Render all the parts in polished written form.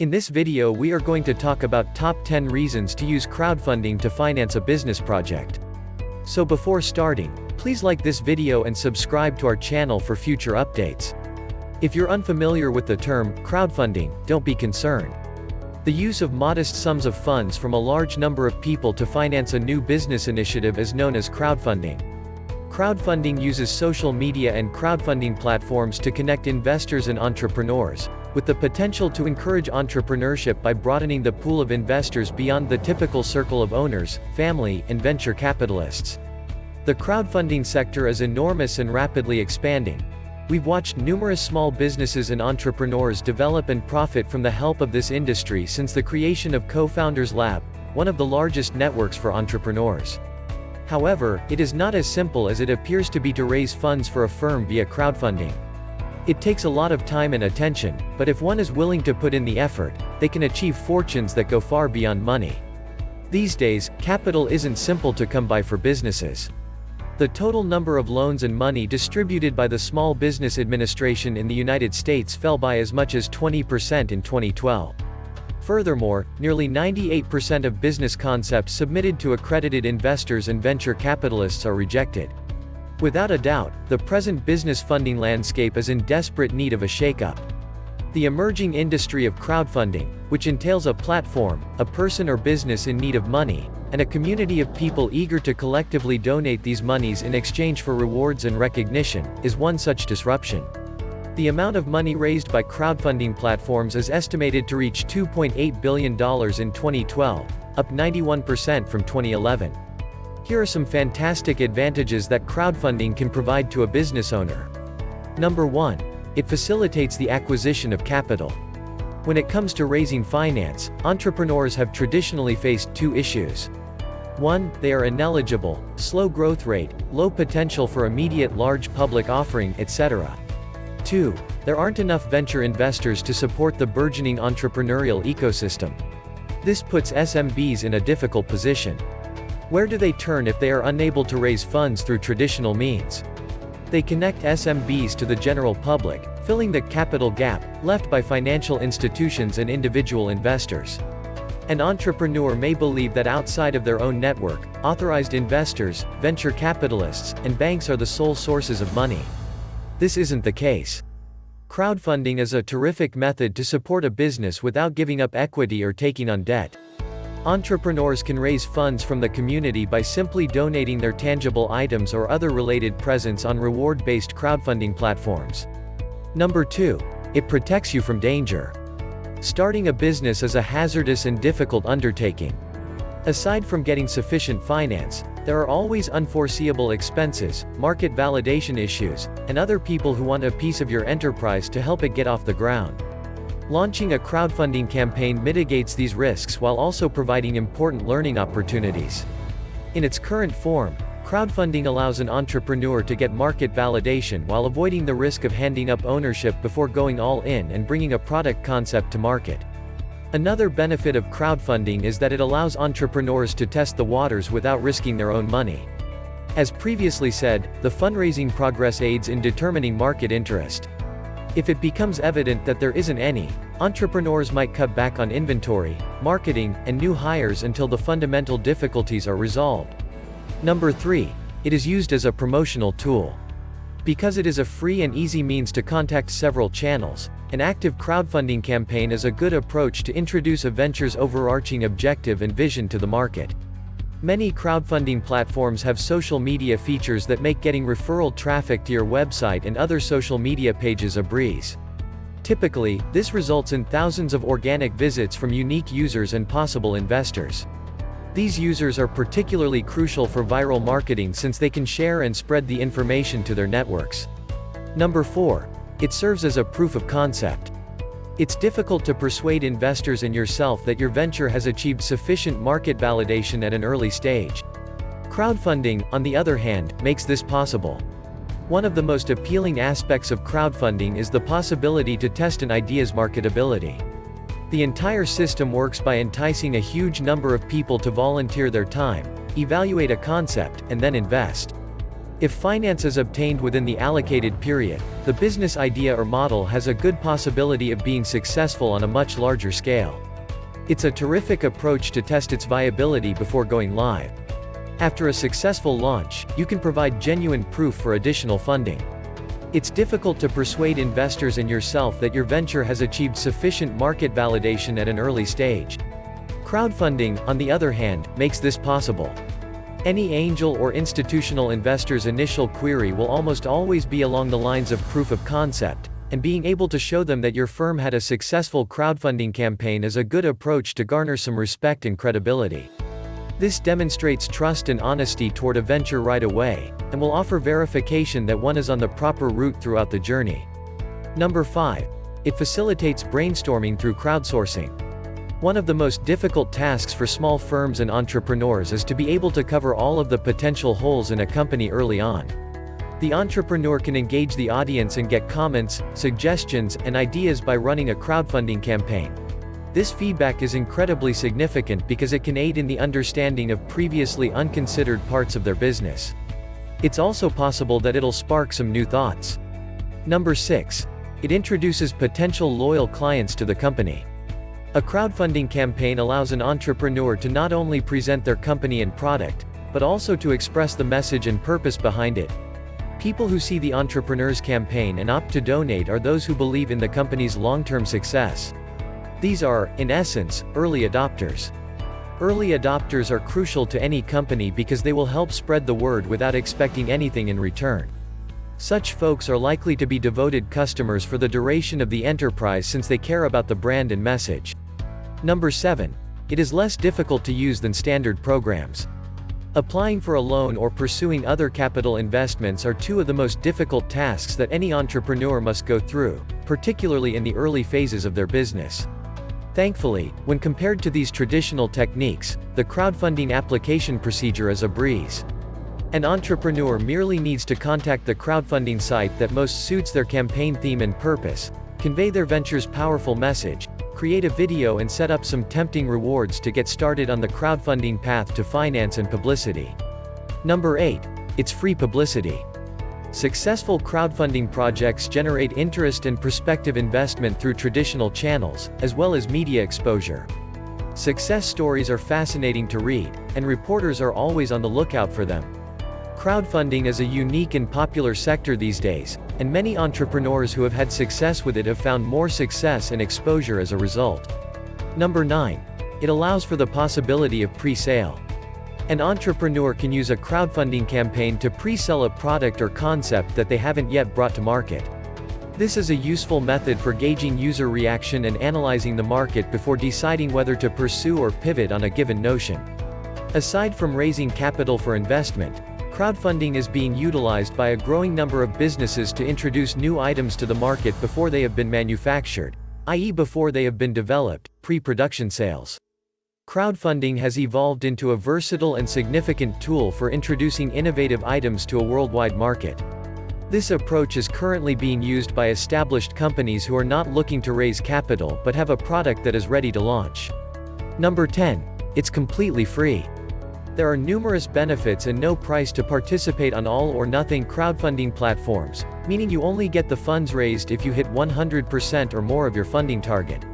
In this video we are going to talk about top 10 reasons to use crowdfunding to finance a business project. So before starting, please like this video and subscribe to our channel for future updates. If you're unfamiliar with the term crowdfunding, don't be concerned. The use of modest sums of funds from a large number of people to finance a new business initiative is known as crowdfunding. Crowdfunding uses social media and crowdfunding platforms to connect investors and entrepreneurs, with the potential to encourage entrepreneurship by broadening the pool of investors beyond the typical circle of owners, family, and venture capitalists. The crowdfunding sector is enormous and rapidly expanding. We've watched numerous small businesses and entrepreneurs develop and profit from the help of this industry since the creation of Co-Founders Lab, one of the largest networks for entrepreneurs. However, it is not as simple as it appears to be to raise funds for a firm via crowdfunding. It takes a lot of time and attention, but if one is willing to put in the effort, they can achieve fortunes that go far beyond money. These days, capital isn't simple to come by for businesses. The total number of loans and money distributed by the Small Business Administration in the United States fell by as much as 20% in 2012. Furthermore, nearly 98% of business concepts submitted to accredited investors and venture capitalists are rejected. Without a doubt, the present business funding landscape is in desperate need of a shakeup. The emerging industry of crowdfunding, which entails a platform, a person or business in need of money, and a community of people eager to collectively donate these monies in exchange for rewards and recognition, is one such disruption. The amount of money raised by crowdfunding platforms is estimated to reach $2.8 billion in 2012, up 91% from 2011. Here are some fantastic advantages that crowdfunding can provide to a business owner. Number 1. It facilitates the acquisition of capital. When it comes to raising finance, entrepreneurs have traditionally faced two issues. 1. They are ineligible, slow growth rate, low potential for immediate large public offering, etc. 2. There aren't enough venture investors to support the burgeoning entrepreneurial ecosystem. This puts SMBs in a difficult position. Where do they turn if they are unable to raise funds through traditional means? They connect SMBs to the general public, filling the capital gap left by financial institutions and individual investors. An entrepreneur may believe that outside of their own network, authorized investors, venture capitalists, and banks are the sole sources of money. This isn't the case. Crowdfunding is a terrific method to support a business without giving up equity or taking on debt. Entrepreneurs can raise funds from the community by simply donating their tangible items or other related presents on reward-based crowdfunding platforms. Number 2. It protects you from danger. Starting a business is a hazardous and difficult undertaking. Aside from getting sufficient finance, there are always unforeseeable expenses, market validation issues, and other people who want a piece of your enterprise to help it get off the ground. Launching a crowdfunding campaign mitigates these risks while also providing important learning opportunities. In its current form, crowdfunding allows an entrepreneur to get market validation while avoiding the risk of handing up ownership before going all in and bringing a product concept to market. Another benefit of crowdfunding is that it allows entrepreneurs to test the waters without risking their own money. As previously said, the fundraising progress aids in determining market interest. If it becomes evident that there isn't any, entrepreneurs might cut back on inventory, marketing, and new hires until the fundamental difficulties are resolved. Number 3. It is used as a promotional tool. Because it is a free and easy means to contact several channels, an active crowdfunding campaign is a good approach to introduce a venture's overarching objective and vision to the market. Many crowdfunding platforms have social media features that make getting referral traffic to your website and other social media pages a breeze. Typically, this results in thousands of organic visits from unique users and possible investors. These users are particularly crucial for viral marketing since they can share and spread the information to their networks. Number 4. It serves as a proof of concept. It's difficult to persuade investors and yourself that your venture has achieved sufficient market validation at an early stage. Crowdfunding, on the other hand, makes this possible. One of the most appealing aspects of crowdfunding is the possibility to test an idea's marketability. The entire system works by enticing a huge number of people to volunteer their time, evaluate a concept, and then invest. If finance is obtained within the allocated period, the business idea or model has a good possibility of being successful on a much larger scale. It's a terrific approach to test its viability before going live. After a successful launch, you can provide genuine proof for additional funding. It's difficult to persuade investors and yourself that your venture has achieved sufficient market validation at an early stage. Crowdfunding, on the other hand, makes this possible. Any angel or institutional investor's initial query will almost always be along the lines of proof of concept, and being able to show them that your firm had a successful crowdfunding campaign is a good approach to garner some respect and credibility. This demonstrates trust and honesty toward a venture right away, and will offer verification that one is on the proper route throughout the journey. Number 5. It facilitates brainstorming through crowdsourcing. One of the most difficult tasks for small firms and entrepreneurs is to be able to cover all of the potential holes in a company early on. The entrepreneur can engage the audience and get comments, suggestions, and ideas by running a crowdfunding campaign. This feedback is incredibly significant because it can aid in the understanding of previously unconsidered parts of their business. It's also possible that it'll spark some new thoughts. Number 6. It introduces potential loyal clients to the company. A crowdfunding campaign allows an entrepreneur to not only present their company and product, but also to express the message and purpose behind it. People who see the entrepreneur's campaign and opt to donate are those who believe in the company's long-term success. These are, in essence, early adopters. Early adopters are crucial to any company because they will help spread the word without expecting anything in return. Such folks are likely to be devoted customers for the duration of the enterprise since they care about the brand and message. Number 7. It is less difficult to use than standard programs. Applying for a loan or pursuing other capital investments are two of the most difficult tasks that any entrepreneur must go through, particularly in the early phases of their business. Thankfully, when compared to these traditional techniques, the crowdfunding application procedure is a breeze. An entrepreneur merely needs to contact the crowdfunding site that most suits their campaign theme and purpose, convey their venture's powerful message, create a video and set up some tempting rewards to get started on the crowdfunding path to finance and publicity. Number 8. It's free publicity. Successful crowdfunding projects generate interest and prospective investment through traditional channels, as well as media exposure. Success stories are fascinating to read, and reporters are always on the lookout for them. Crowdfunding is a unique and popular sector these days, and many entrepreneurs who have had success with it have found more success and exposure as a result. Number 9. It allows for the possibility of pre-sale. An entrepreneur can use a crowdfunding campaign to pre-sell a product or concept that they haven't yet brought to market. This is a useful method for gauging user reaction and analyzing the market before deciding whether to pursue or pivot on a given notion. Aside from raising capital for investment, crowdfunding is being utilized by a growing number of businesses to introduce new items to the market before they have been manufactured, i.e. before they have been developed, pre-production sales. Crowdfunding has evolved into a versatile and significant tool for introducing innovative items to a worldwide market. This approach is currently being used by established companies who are not looking to raise capital but have a product that is ready to launch. Number 10. It's completely free. There are numerous benefits and no price to participate on all-or-nothing crowdfunding platforms, meaning you only get the funds raised if you hit 100% or more of your funding target.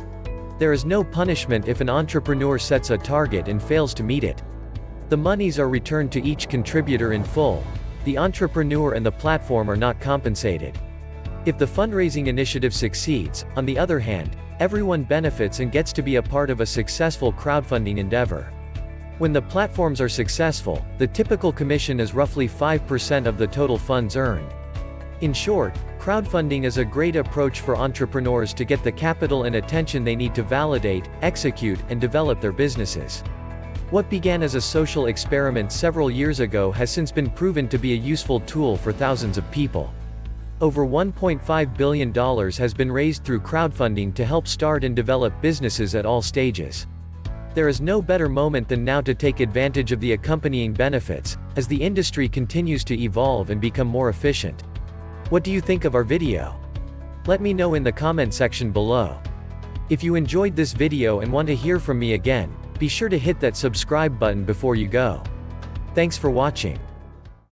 There is no punishment if an entrepreneur sets a target and fails to meet it. The monies are returned to each contributor in full. The entrepreneur and the platform are not compensated. If the fundraising initiative succeeds, on the other hand, everyone benefits and gets to be a part of a successful crowdfunding endeavor. When the platforms are successful, the typical commission is roughly 5% of the total funds earned. In short, crowdfunding is a great approach for entrepreneurs to get the capital and attention they need to validate, execute, and develop their businesses. What began as a social experiment several years ago has since been proven to be a useful tool for thousands of people. Over $1.5 billion has been raised through crowdfunding to help start and develop businesses at all stages. There is no better moment than now to take advantage of the accompanying benefits, as the industry continues to evolve and become more efficient. What do you think of our video? Let me know in the comment section below. If you enjoyed this video and want to hear from me again, be sure to hit that subscribe button before you go. Thanks for watching.